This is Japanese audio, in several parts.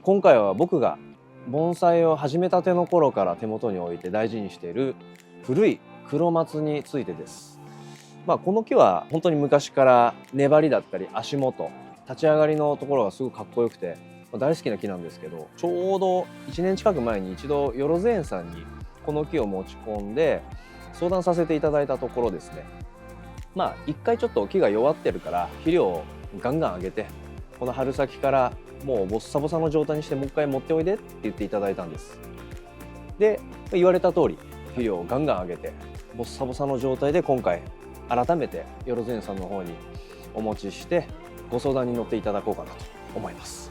今回は僕が盆栽を始めたての頃から手元に置いて大事にしている古い黒松についてです。この木は本当に昔から粘りだったり足元、立ち上がりのところがすごくかっこよくて大好きな木なんですけど、ちょうど1年近く前に一度よろず園さんにこの木を持ち込んで相談させていただいたところですね、一回ちょっと木が弱ってるから肥料をガンガン上げて、この春先からもうボッサボサの状態にしてもう一回持っておいでって言っていただいたんです。で言われた通り肥料をガンガン上げてボッサボサの状態で今回改めてよろず園さんの方にお持ちしてご相談に乗っていただこうかなと思います。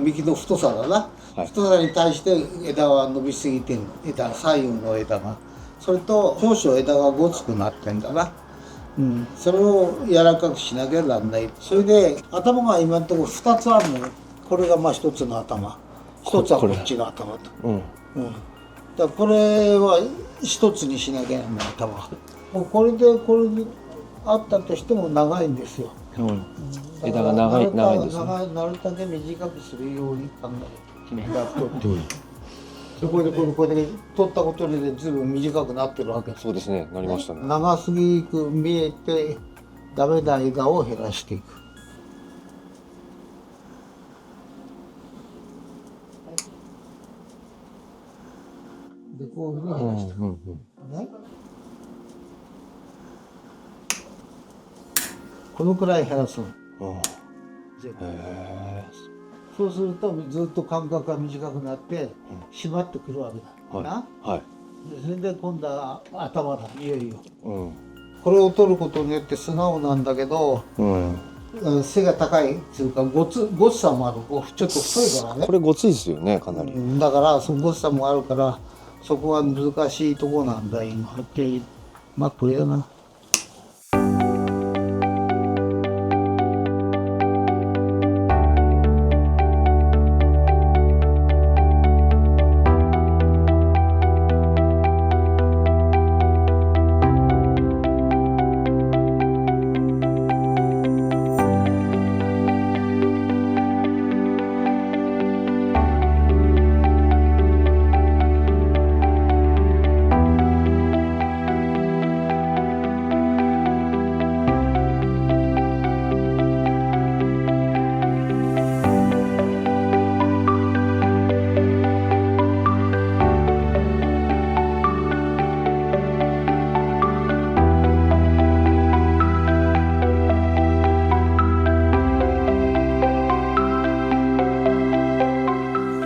幹の太さだな、太さに対して枝は伸びすぎてる、左右の枝が、それと少々枝がごつくなってんだな、それを柔らかくしなきゃなんない。それで頭が今のところ2つあるのよ。これが1つの頭、1つはこっちの頭と、だからこれは1つにしなきゃなんない頭。もうこれであったとしても長いんですよ。枝が長いんですね。なるだけ短くするように考えて枝太ってこれで取ったことでずいぶん短くなってるわけ。そうですね、なりましたね。長すぎく見えてダメな枝を減らしていく。でこういうふうに減らしていく、このくらい減らすの。そうするとずっと間隔が短くなって締まってくるわけだな。それで今度は頭だ、いよいよ。これを取ることによって素直なんだけど、背が高いっていうかごつさもある。ちょっと太いからね。これごついですよね、かなり。だからそのごつさもあるからそこは難しいとこなんだ今。これだな。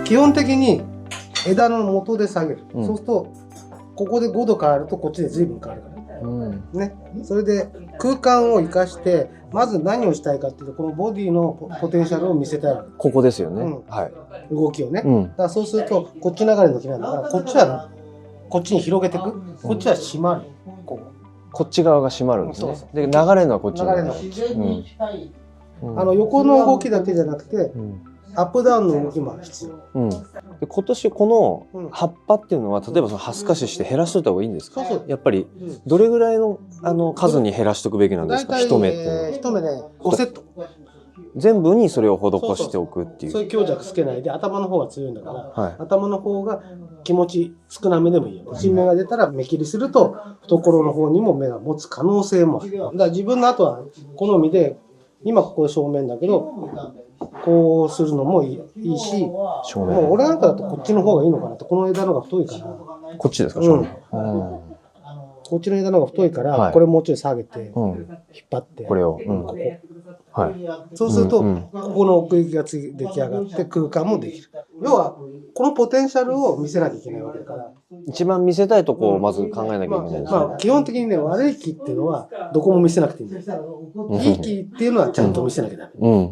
基本的に枝の元で下げる、そうするとここで5度変わるとこっちで随分変わるからね。それで空間を生かしてまず何をしたいかっていうと、このボディのポテンシャルを見せたいわけ。ここですよね、動きをね、だからそうするとこっち流れの木なんだから、こっちはこっちに広げていく、こっちは締まる、こっち側が締まるんですね。で流れるのはこっち側。横の動きだけじゃなくて、アップダウンの動きも必要。で今年この葉っぱっていうのは、例えばその葉すかしして減らしといた方がいいんですか？やっぱりどれぐらいの数に減らしておくべきなんですか？一目っていうのは。一目で5セット。全部にそれを施しておくっていう。そういう強弱つけないで、頭の方が強いんだから、頭の方が気持ち少なめでもいいよ。新芽が出たら目切りすると懐の方にも芽が持つ可能性もある。だから自分の後は好みで、今ここ正面だけどこうするのもいいし、もう俺なんかだとこっちの方がいいのかなと。この枝の方が太いから。こっちですか？正面。こっちの枝の方が太いから、これもうちょい下げて引っ張ってこれを、ここ。そうすると、ここの奥行きが出来上がって空間もできる。要はこのポテンシャルを見せなきゃいけないわけだから、一番見せたいとこをまず考えなきゃいけないですね。基本的にね、悪い木っていうのはどこも見せなくていいんです。いい木っていうのはちゃんと見せなきゃダメ。